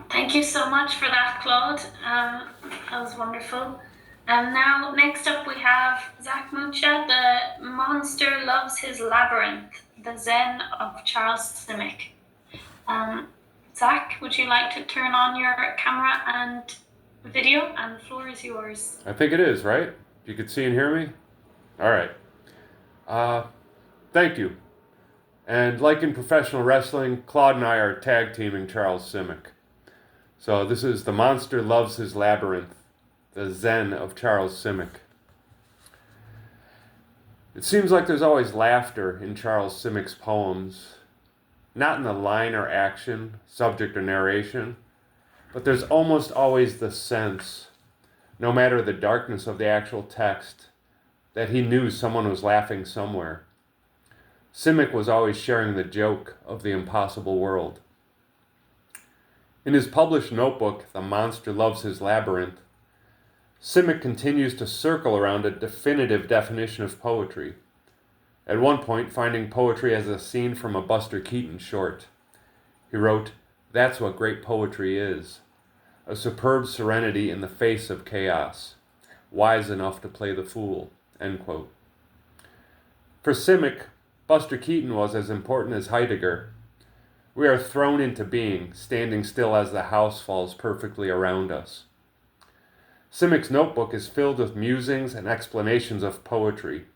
Thank you so much for that, Claude. That was wonderful. Now, next up we have Zach Mucha, The Monster Loves His Labyrinth, The Zen of Charles Simic. Zach, would you like to turn on your camera and video? And the floor is yours. I think it is, right? You can see and hear me? All right. Thank you. And like in professional wrestling, Claude and I are tag teaming Charles Simic. So this is The Monster Loves His Labyrinth, The Zen of Charles Simic. It seems like there's always laughter in Charles Simic's poems, not in the line or action, subject or narration, but there's almost always the sense, no matter the darkness of the actual text, that he knew someone was laughing somewhere. Simic was always sharing the joke of the impossible world. In his published notebook, The Monster Loves His Labyrinth, Simic continues to circle around a definitive definition of poetry, at one point finding poetry as a scene from a Buster Keaton short. He wrote, "That's what great poetry is, a superb serenity in the face of chaos, wise enough to play the fool," end quote. For Simic, Buster Keaton was as important as Heidegger. We are thrown into being, standing still as the house falls perfectly around us. Simic's notebook is filled with musings and explanations of poetry,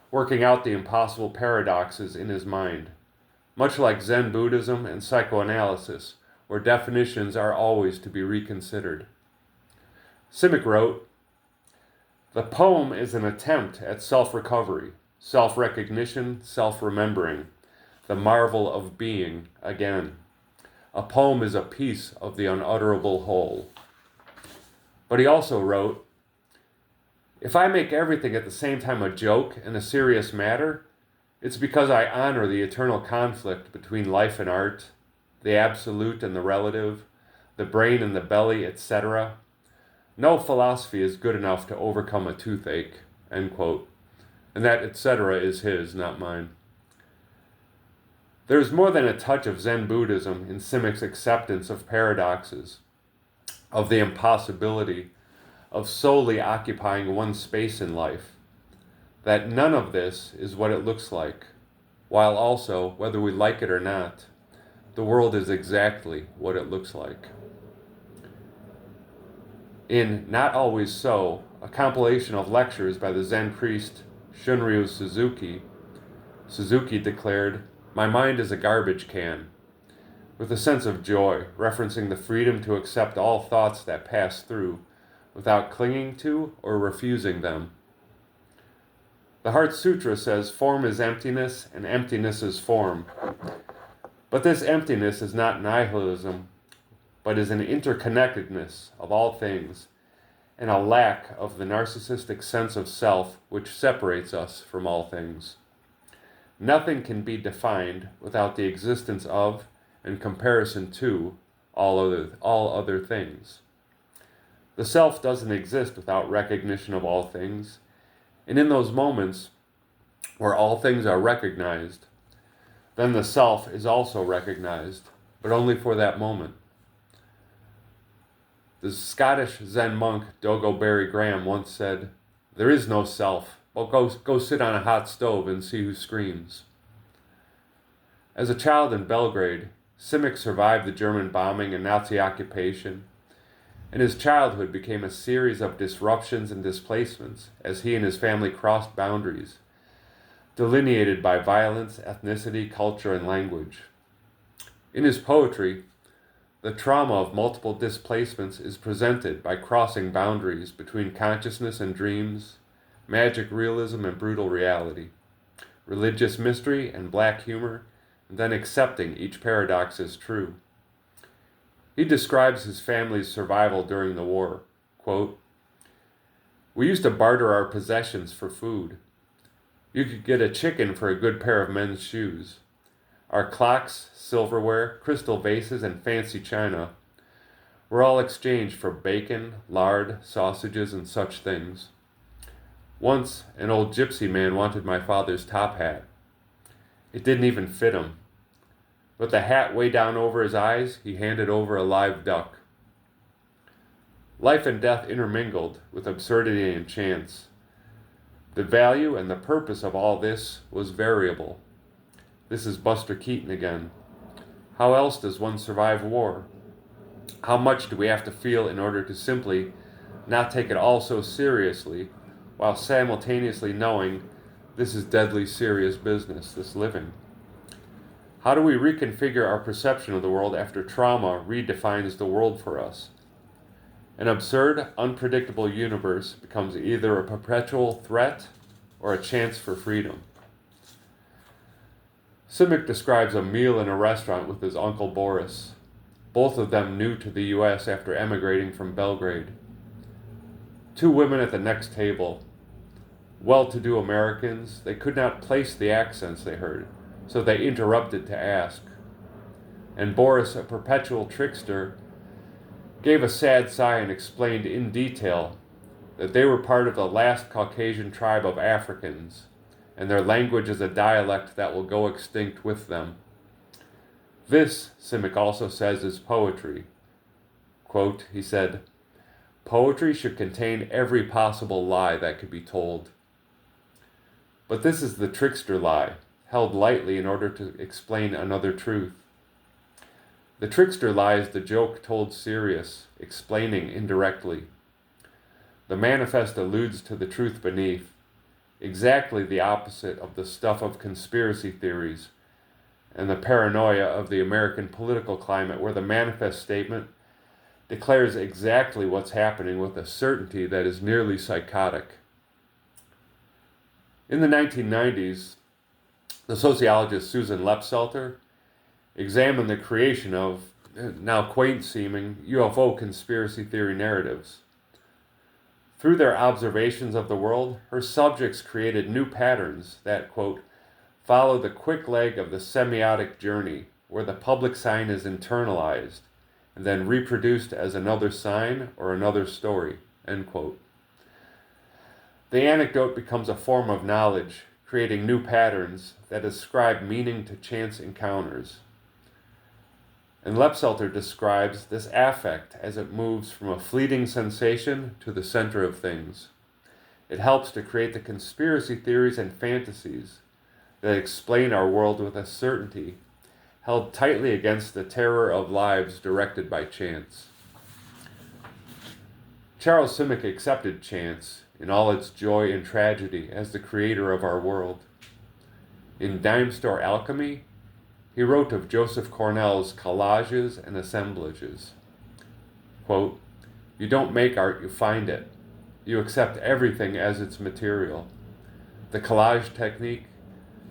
working out the impossible paradoxes in his mind, much like Zen Buddhism and psychoanalysis, where definitions are always to be reconsidered. Simic wrote, "The poem is an attempt at self-recovery, self-recognition, self-remembering, the marvel of being again. A poem is a piece of the unutterable whole." But he also wrote, "If I make everything at the same time a joke and a serious matter, it's because I honor the eternal conflict between life and art, the absolute and the relative, the brain and the belly, etc. No philosophy is good enough to overcome a toothache," end quote. And that etc. is his, not mine. There's more than a touch of Zen Buddhism in Simic's acceptance of paradoxes, of the impossibility of solely occupying one space in life, that none of this is what it looks like, while also, whether we like it or not, the world is exactly what it looks like. In Not Always So, a compilation of lectures by the Zen priest Shunryu Suzuki, Suzuki declared, "My mind is a garbage can," with a sense of joy, referencing the freedom to accept all thoughts that pass through, without clinging to or refusing them. The Heart Sutra says form is emptiness and emptiness is form. But this emptiness is not nihilism, but is an interconnectedness of all things, and a lack of the narcissistic sense of self which separates us from all things. Nothing can be defined without the existence of and comparison to all other things. The self doesn't exist without recognition of all things, and in those moments where all things are recognized, then the self is also recognized, but only for that moment. The Scottish Zen monk Dogo Barry Graham once said, "There is no self, but go sit on a hot stove and see who screams." As a child in Belgrade, Simic survived the German bombing and Nazi occupation, and his childhood became a series of disruptions and displacements as he and his family crossed boundaries, delineated by violence, ethnicity, culture, and language. In his poetry, the trauma of multiple displacements is presented by crossing boundaries between consciousness and dreams, magic realism and brutal reality, religious mystery and black humor, and then accepting each paradox as true. He describes his family's survival during the war. Quote, "We used to barter our possessions for food. You could get a chicken for a good pair of men's shoes. Our clocks, silverware, crystal vases, and fancy china were all exchanged for bacon, lard, sausages, and such things. Once, an old gypsy man wanted my father's top hat. It didn't even fit him. With the hat way down over his eyes, he handed over a live duck. Life and death intermingled with absurdity and chance. The value and the purpose of all this was variable. This is Buster Keaton again. How else does one survive war? How much do we have to feel in order to simply not take it all so seriously, while simultaneously knowing this is deadly serious business, this living? How do we reconfigure our perception of the world after trauma redefines the world for us? An absurd, unpredictable universe becomes either a perpetual threat or a chance for freedom. Simic describes a meal in a restaurant with his uncle Boris, both of them new to the U.S. after emigrating from Belgrade. Two women at the next table. Well-to-do Americans, they could not place the accents they heard, so they interrupted to ask. And Boris, a perpetual trickster, gave a sad sigh and explained in detail that they were part of the last Caucasian tribe of Africans, and their language is a dialect that will go extinct with them. This, Simic also says, is poetry. Quote, he said, "Poetry should contain every possible lie that could be told." But this is the trickster lie, held lightly in order to explain another truth. The trickster lie is the joke told serious, explaining indirectly. The manifest alludes to the truth beneath, exactly the opposite of the stuff of conspiracy theories and the paranoia of the American political climate, where the manifest statement declares exactly what's happening with a certainty that is nearly psychotic. In the 1990s, the sociologist Susan Lepselter examined the creation of now quaint-seeming UFO conspiracy theory narratives. Through their observations of the world, her subjects created new patterns that, quote, follow the quick leg of the semiotic journey, where the public sign is internalized and then reproduced as another sign or another story, end quote. The anecdote becomes a form of knowledge, creating new patterns that ascribe meaning to chance encounters. And Lepselter describes this affect as it moves from a fleeting sensation to the center of things. It helps to create the conspiracy theories and fantasies that explain our world with a certainty, held tightly against the terror of lives directed by chance. Charles Simic accepted chance in all its joy and tragedy as the creator of our world. In Dime Store Alchemy, he wrote of Joseph Cornell's collages and assemblages. Quote, "You don't make art, you find it. You accept everything as its material. The collage technique,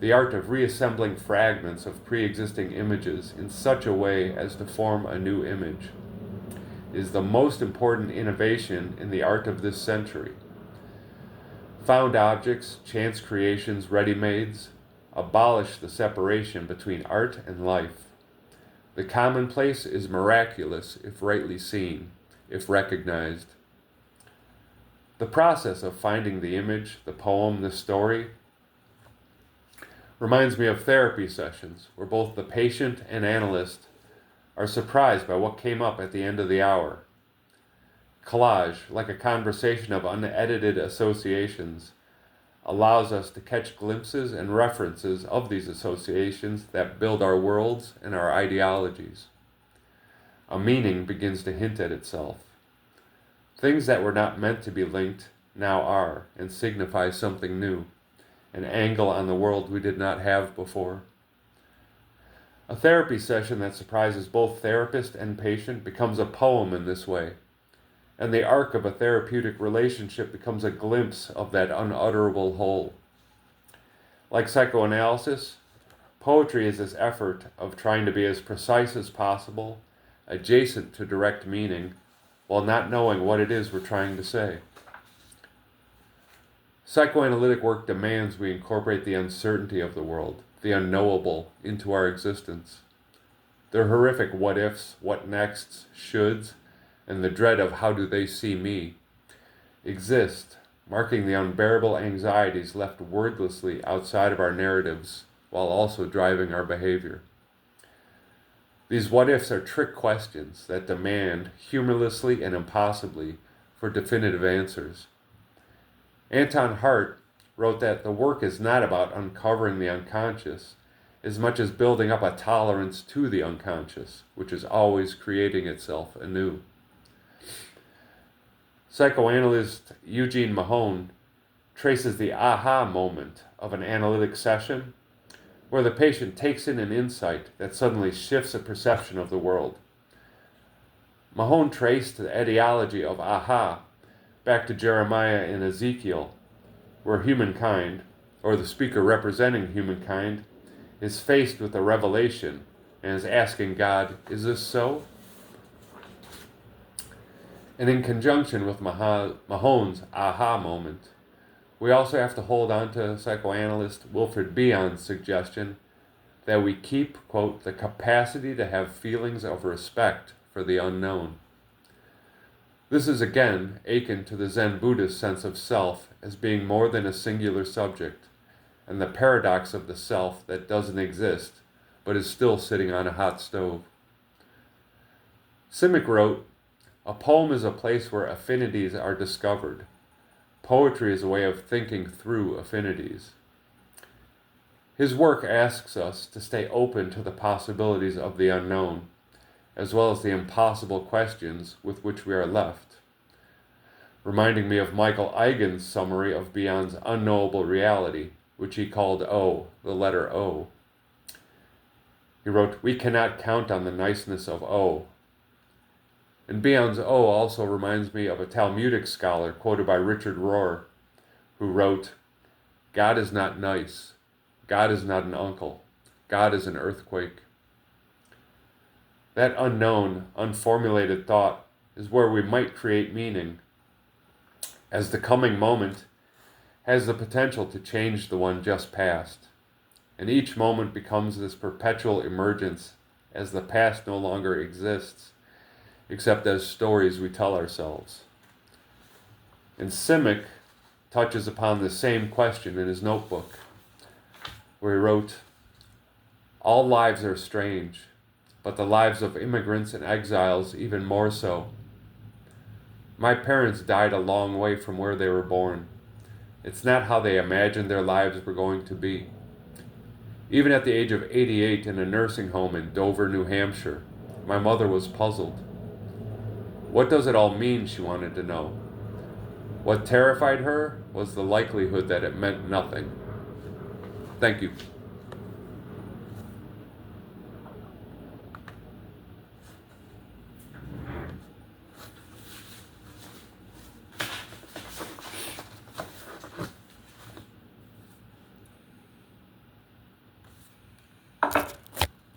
the art of reassembling fragments of pre-existing images in such a way as to form a new image, is the most important innovation in the art of this century. Found objects, chance creations, ready-mades, abolish the separation between art and life. The commonplace is miraculous if rightly seen, if recognized. The process of finding the image, the poem, the story, reminds me of therapy sessions where both the patient and analyst are surprised by what came up at the end of the hour. Collage, like a conversation of unedited associations, allows us to catch glimpses and references of these associations that build our worlds and our ideologies. A meaning begins to hint at itself. Things that were not meant to be linked now are, and signify something new, an angle on the world we did not have before. A therapy session that surprises both therapist and patient becomes a poem in this way, and the arc of a therapeutic relationship becomes a glimpse of that unutterable whole. Like psychoanalysis, poetry is this effort of trying to be as precise as possible, adjacent to direct meaning, while not knowing what it is we're trying to say. Psychoanalytic work demands we incorporate the uncertainty of the world, the unknowable, into our existence. The horrific what-ifs, what-nexts, shoulds, and the dread of how do they see me exist, marking the unbearable anxieties left wordlessly outside of our narratives while also driving our behavior. These what-ifs are trick questions that demand, humorlessly and impossibly, for definitive answers. Anton Hart wrote that the work is not about uncovering the unconscious, as much as building up a tolerance to the unconscious, which is always creating itself anew. Psychoanalyst Eugene Mahone traces the aha moment of an analytic session where the patient takes in an insight that suddenly shifts a perception of the world. Mahone traced the etiology of aha back to Jeremiah and Ezekiel, where humankind, or the speaker representing humankind, is faced with a revelation and is asking God, "Is this so?" And in conjunction with Mahone's aha moment, we also have to hold on to psychoanalyst Wilfred Bion's suggestion that we keep, quote, the capacity to have feelings of respect for the unknown. This is again akin to the Zen Buddhist sense of self as being more than a singular subject, and the paradox of the self that doesn't exist, but is still sitting on a hot stove. Simic wrote, "A poem is a place where affinities are discovered. Poetry is a way of thinking through affinities." His work asks us to stay open to the possibilities of the unknown, as well as the impossible questions with which we are left. Reminding me of Michael Eigen's summary of Bion's unknowable reality, which he called O, the letter O. He wrote, "We cannot count on the niceness of O." And Bion's O also reminds me of a Talmudic scholar quoted by Richard Rohr, who wrote, "God is not nice. God is not an uncle. God is an earthquake." That unknown, unformulated thought is where we might create meaning, as the coming moment has the potential to change the one just past, and each moment becomes this perpetual emergence as the past no longer exists, except as stories we tell ourselves. And Simic touches upon the same question in his notebook, where he wrote, "All lives are strange, but the lives of immigrants and exiles even more so. My parents died a long way from where they were born. It's not how they imagined their lives were going to be. Even at the age of 88 in a nursing home in Dover, New Hampshire, my mother was puzzled. What does it all mean, she wanted to know. What terrified her was the likelihood that it meant nothing." Thank you.